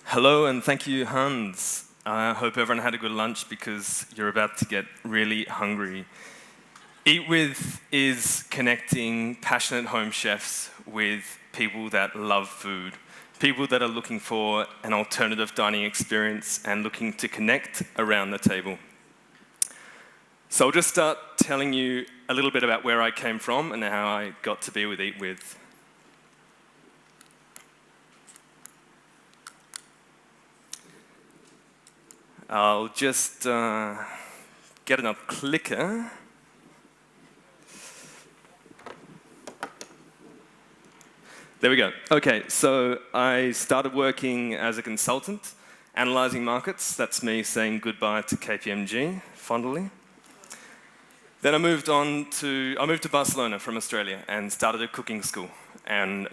Hello and thank you, Hans. I hope everyone had a good lunch because you're about to get really hungry. EatWith is connecting passionate home chefs with people that love food, people that are looking for an alternative dining experience and looking to connect around the table. So I'll just start telling you a little bit about where I came from and how I got to be with EatWith. I'll just get another clicker. There we go. Okay, so I started working as a consultant, analysing markets. That's me saying goodbye to KPMG, fondly. Then I moved to Barcelona from Australia and started a cooking school. And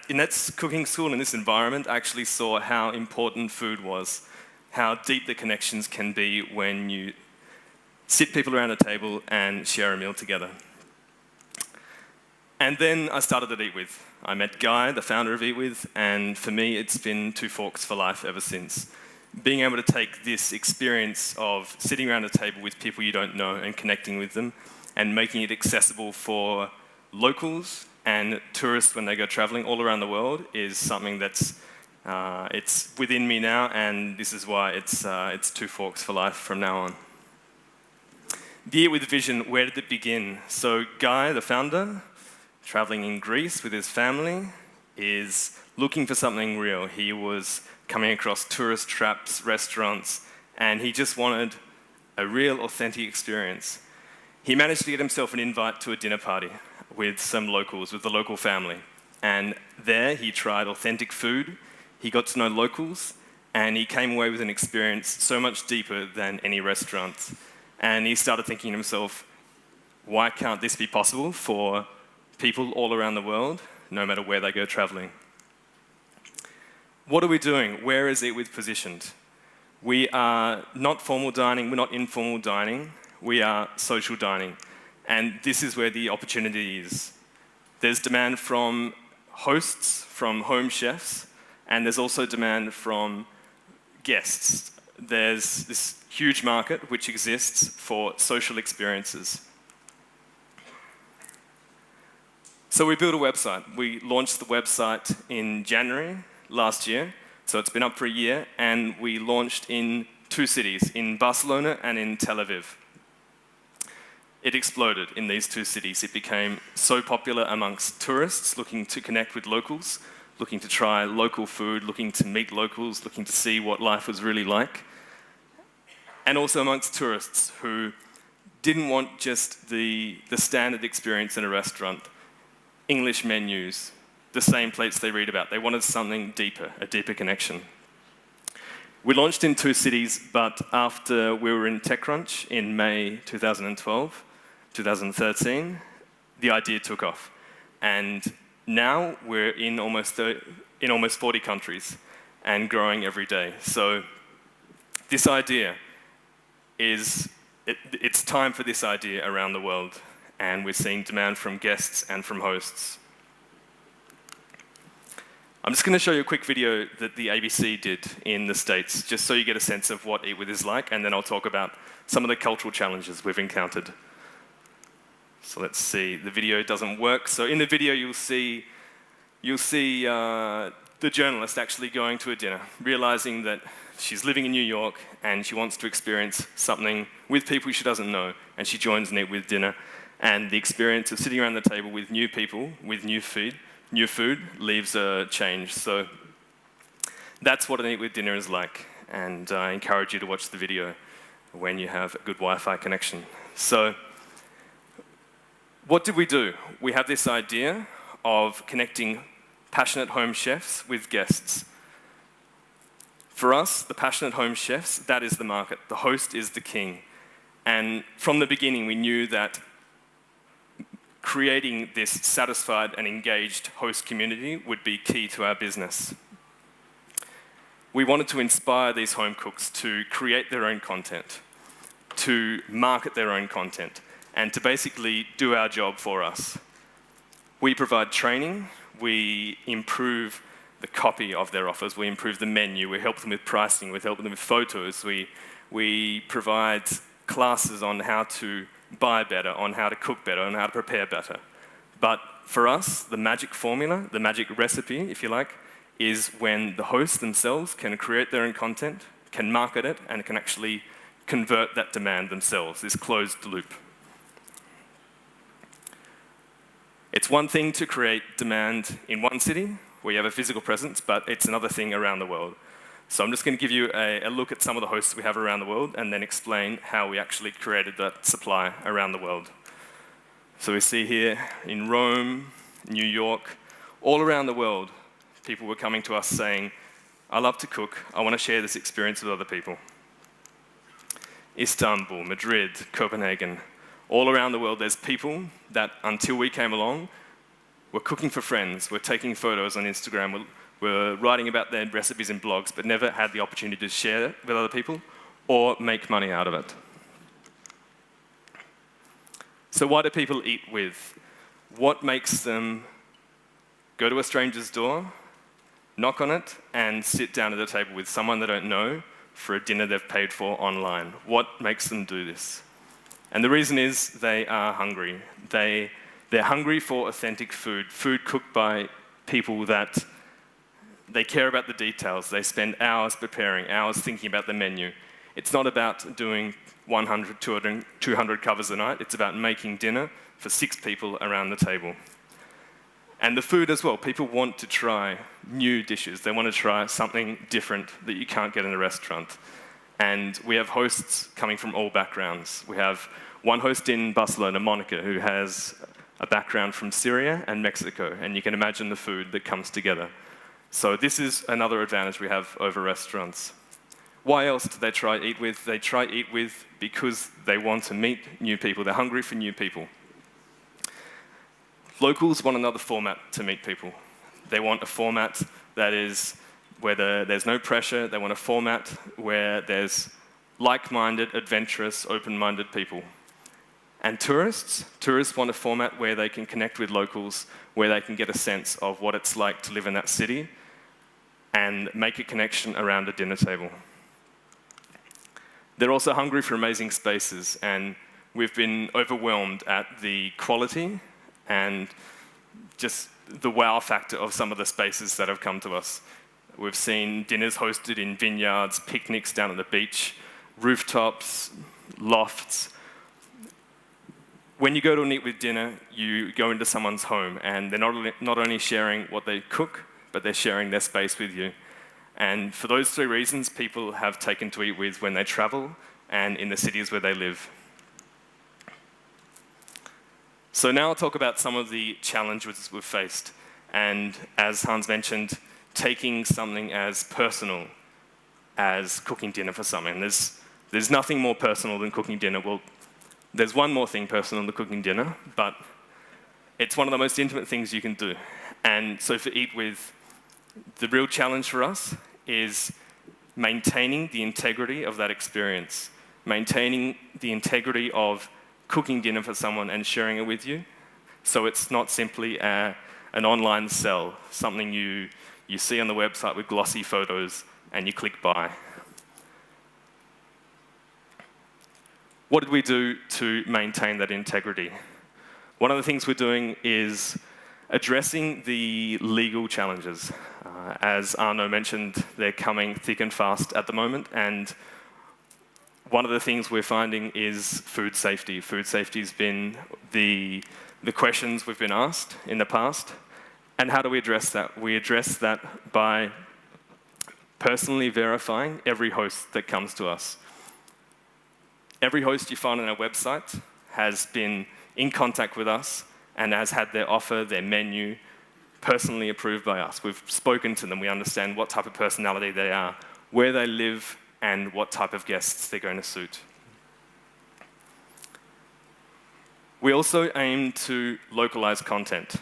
in that cooking school, in this environment, I actually saw how important food was, how deep the connections can be when you sit people around a table and share a meal together. And then I started at EatWith. I met Guy, the founder of EatWith, and for me, it's been two forks for life ever since. Being able to take this experience of sitting around a table with people you don't know and connecting with them and making it accessible for locals and tourists when they go traveling all around the world is something that's it's within me now, and this is why it's two forks for life from now on. The EatWith vision, where did it begin? So Guy, the founder, traveling in Greece with his family, is looking for something real. He was coming across tourist traps, restaurants, and he just wanted a real, authentic experience. He managed to get himself an invite to a dinner party with some locals, with the local family. And there he tried authentic food, he got to know locals, and he came away with an experience so much deeper than any restaurant. And he started thinking to himself, why can't this be possible for people all around the world, no matter where they go traveling? What are we doing? Where is EatWith positioned? We are not formal dining, we're not informal dining, we are social dining. And this is where the opportunity is. There's demand from hosts, from home chefs, and there's also demand from guests. There's this huge market which exists for social experiences. So we built a website. We launched the website in January last year, so it's been up for a year, and we launched in two cities, in Barcelona and in Tel Aviv. It exploded in these two cities. It became so popular amongst tourists looking to connect with locals, looking to try local food, looking to meet locals, looking to see what life was really like. And also amongst tourists who didn't want just the standard experience in a restaurant, English menus, the same plates they read about. They wanted something deeper, a deeper connection. We launched in two cities, but after we were in TechCrunch in May 2012, 2013, the idea took off. And now we're in almost 40 countries and growing every day. So this idea it's time for this idea around the world, and we're seeing demand from guests and from hosts. I'm just going to show you a quick video that the ABC did in the States, just so you get a sense of what EatWith is like, and then I'll talk about some of the cultural challenges we've encountered. So let's see, the video doesn't work. So in the video you'll see the journalist actually going to a dinner, realizing that she's living in New York and she wants to experience something with people she doesn't know, and she joins an EatWith dinner, and the experience of sitting around the table with new people, with new food leaves a change. So that's what an EatWith dinner is like, and I encourage you to watch the video when you have a good Wi-Fi connection. So what did we do? We have this idea of connecting passionate home chefs with guests. For us, the passionate home chefs, that is the market. The host is the king. And from the beginning, we knew that creating this satisfied and engaged host community would be key to our business. We wanted to inspire these home cooks to create their own content, to market their own content, and to basically do our job for us. We provide training, we improve the copy of their offers, we improve the menu, we help them with pricing, we help them with photos, we provide classes on how to buy better, on how to cook better, on how to prepare better. But for us, the magic formula, the magic recipe, if you like, is when the hosts themselves can create their own content, can market it, and can actually convert that demand themselves, this closed loop. It's one thing to create demand in one city where you have a physical presence, but it's another thing around the world. So I'm just going to give you a look at some of the hosts we have around the world and then explain how we actually created that supply around the world. So we see here in Rome, New York, all around the world, people were coming to us saying, I love to cook, I want to share this experience with other people. Istanbul, Madrid, Copenhagen, all around the world there's people that, until we came along, were cooking for friends, were taking photos on Instagram, were writing about their recipes in blogs, but never had the opportunity to share it with other people or make money out of it. So why do people eat with? What makes them go to a stranger's door, knock on it, and sit down at a table with someone they don't know for a dinner they've paid for online? What makes them do this? And the reason is they are hungry. They're hungry for authentic food cooked by people that they care about the details. They spend hours preparing, hours thinking about the menu. It's not about doing 100, 200 covers a night. It's about making dinner for 6 people around the table. And the food as well. People want to try new dishes. They want to try something different that you can't get in a restaurant. And we have hosts coming from all backgrounds. We have one host in Barcelona, Monica, who has a background from Syria and Mexico. And you can imagine the food that comes together. So this is another advantage we have over restaurants. Why else do they try EatWith? They try EatWith because they want to meet new people. They're hungry for new people. Locals want another format to meet people. They want a format that is where there's no pressure. They want a format where there's like-minded, adventurous, open-minded people. And tourists want a format where they can connect with locals, where they can get a sense of what it's like to live in that city and make a connection around a dinner table. They're also hungry for amazing spaces, and we've been overwhelmed at the quality and just the wow factor of some of the spaces that have come to us. We've seen dinners hosted in vineyards, picnics down at the beach, rooftops, lofts. When you go to an EatWith dinner, you go into someone's home, and they're not only sharing what they cook, but they're sharing their space with you. And for those 3 reasons, people have taken to EatWith when they travel and in the cities where they live. So now I'll talk about some of the challenges we've faced. And as Hans mentioned, taking something as personal as cooking dinner for someone. There's nothing more personal than cooking dinner. Well, there's one more thing personal than cooking dinner, but it's one of the most intimate things you can do. And so for EatWith, the real challenge for us is maintaining the integrity of that experience, maintaining the integrity of cooking dinner for someone and sharing it with you. So it's not simply an online sell, something you see on the website with glossy photos and you click buy. What did we do to maintain that integrity? One of the things we're doing is addressing the legal challenges. As Arno mentioned, they're coming thick and fast at the moment, and one of the things we're finding is food safety. Food safety has been the questions we've been asked in the past. And how do we address that? We address that by personally verifying every host that comes to us. Every host you find on our website has been in contact with us and has had their offer, their menu, personally approved by us. We've spoken to them. We understand what type of personality they are, where they live, and what type of guests they're going to suit. We also aim to localize content.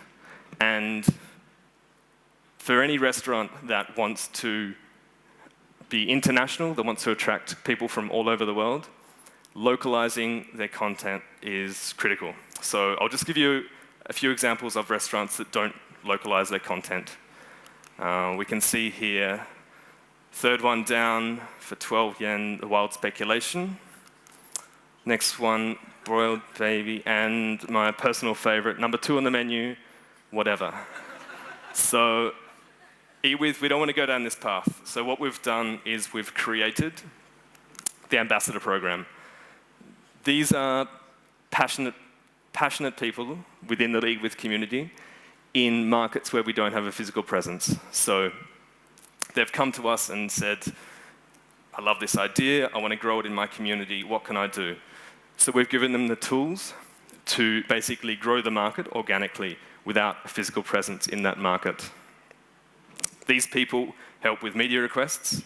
And for any restaurant that wants to be international, that wants to attract people from all over the world, localizing their content is critical. So I'll just give you a few examples of restaurants that don't localize their content. We can see here, third one down for 12 yen, the wild speculation. Next one, broiled baby, and my personal favorite, number 2 on the menu, whatever. So Ewith, we don't want to go down this path. So what we've done is we've created the ambassador program. These are passionate people within the Ewith community in markets where we don't have a physical presence. So they've come to us and said, I love this idea, I want to grow it in my community, what can I do? So we've given them the tools to basically grow the market organically without a physical presence in that market. These people help with media requests,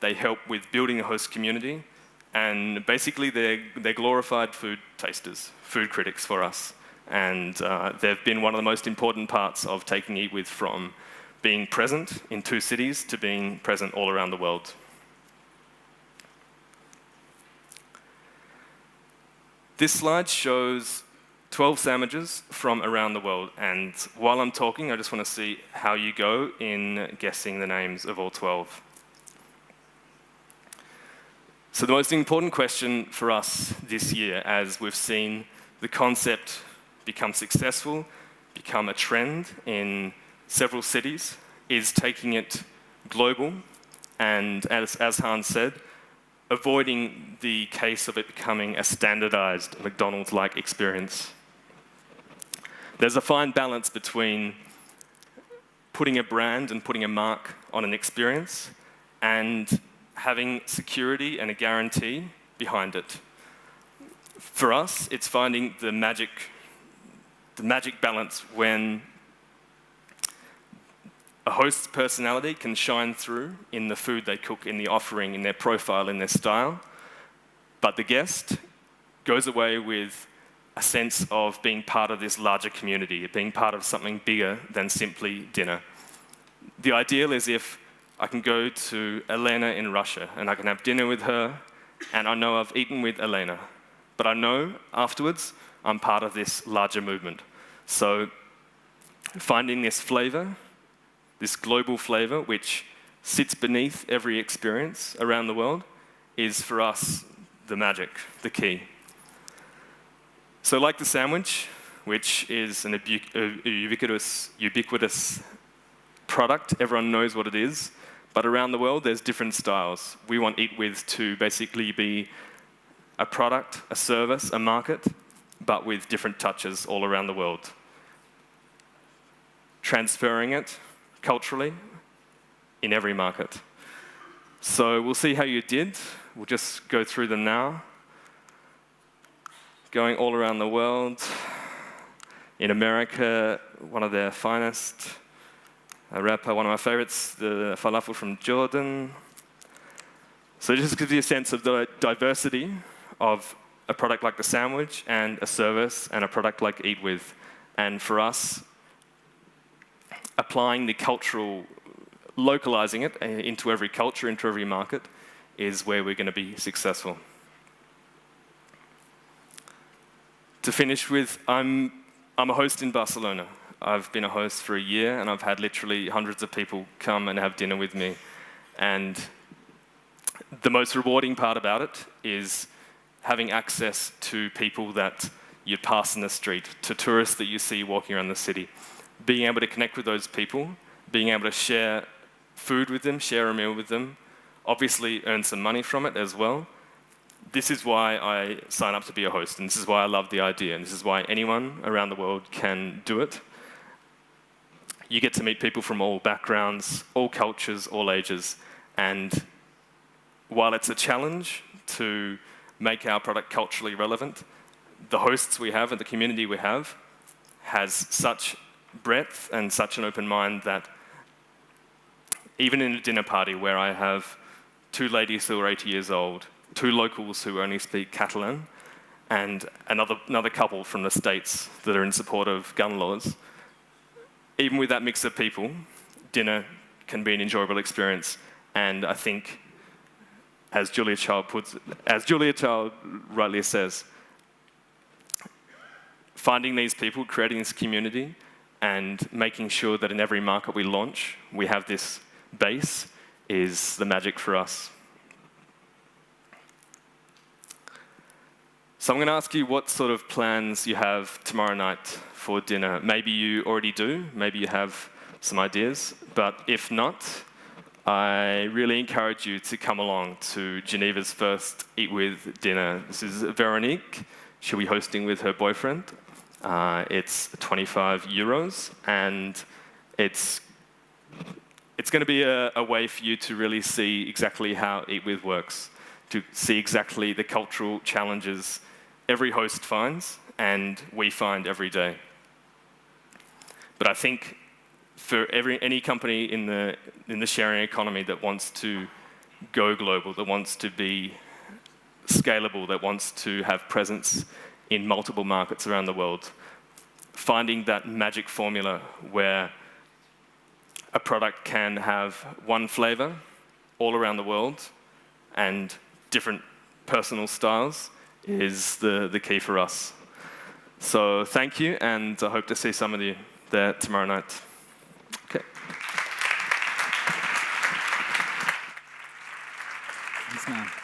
they help with building a host community, and basically they're glorified food tasters, food critics for us. And they've been one of the most important parts of taking EatWith from being present in 2 cities to being present all around the world. This slide shows 12 sandwiches from around the world, and while I'm talking, I just want to see how you go in guessing the names of all 12. So the most important question for us this year, as we've seen the concept become successful, become a trend in several cities, is taking it global, and as Hans said, avoiding the case of it becoming a standardized McDonald's-like experience. There's a fine balance between putting a brand and putting a mark on an experience and having security and a guarantee behind it. For us, it's finding the magic balance when a host's personality can shine through in the food they cook, in the offering, in their profile, in their style, but the guest goes away with a sense of being part of this larger community, being part of something bigger than simply dinner. The ideal is if I can go to Elena in Russia and I can have dinner with her, and I know I've eaten with Elena, but I know afterwards I'm part of this larger movement. So finding this flavor, this global flavor, which sits beneath every experience around the world, is for us the magic, the key. So like the sandwich, which is a ubiquitous product, everyone knows what it is, but around the world there's different styles. We want EatWith to basically be a product, a service, a market, but with different touches all around the world. Transferring it culturally in every market. So we'll see how you did. We'll just go through them now. Going all around the world. In America, one of their finest. A rapper, one of my favorites, the falafel from Jordan. So it just gives you a sense of the diversity of a product like the sandwich and a service and a product like EatWith. And for us, applying the cultural, localizing it into every culture, into every market, is where we're going to be successful. To finish with, I'm a host in Barcelona. I've been a host for a year, and I've had literally hundreds of people come and have dinner with me. And the most rewarding part about it is having access to people that you pass in the street, to tourists that you see walking around the city. Being able to connect with those people, being able to share food with them, share a meal with them, obviously earn some money from it as well. This is why I sign up to be a host, and this is why I love the idea, and this is why anyone around the world can do it. You get to meet people from all backgrounds, all cultures, all ages, and while it's a challenge to make our product culturally relevant, the hosts we have and the community we have has such breadth and such an open mind that even in a dinner party where I have 2 ladies who are 80 years old, 2 locals who only speak Catalan, and another couple from the States that are in support of gun laws, even with that mix of people, dinner can be an enjoyable experience. And I think as Julia Child rightly says, finding these people, creating this community, and making sure that in every market we launch, we have this base is the magic for us. So I'm going to ask you what sort of plans you have tomorrow night for dinner. Maybe you already do, maybe you have some ideas, but if not, I really encourage you to come along to Geneva's first Eat With dinner. This is Veronique. She'll be hosting with her boyfriend. It's 25 euros, and it's going to be a way for you to really see exactly how Eat With works, to see exactly the cultural challenges every host finds and we find every day. But I think for any company in the sharing economy that wants to go global, that wants to be scalable, that wants to have presence in multiple markets around the world, finding that magic formula where a product can have one flavor all around the world and different personal styles is the key for us. So thank you, and I hope to see some of you there tomorrow night. Okay. Thanks, man.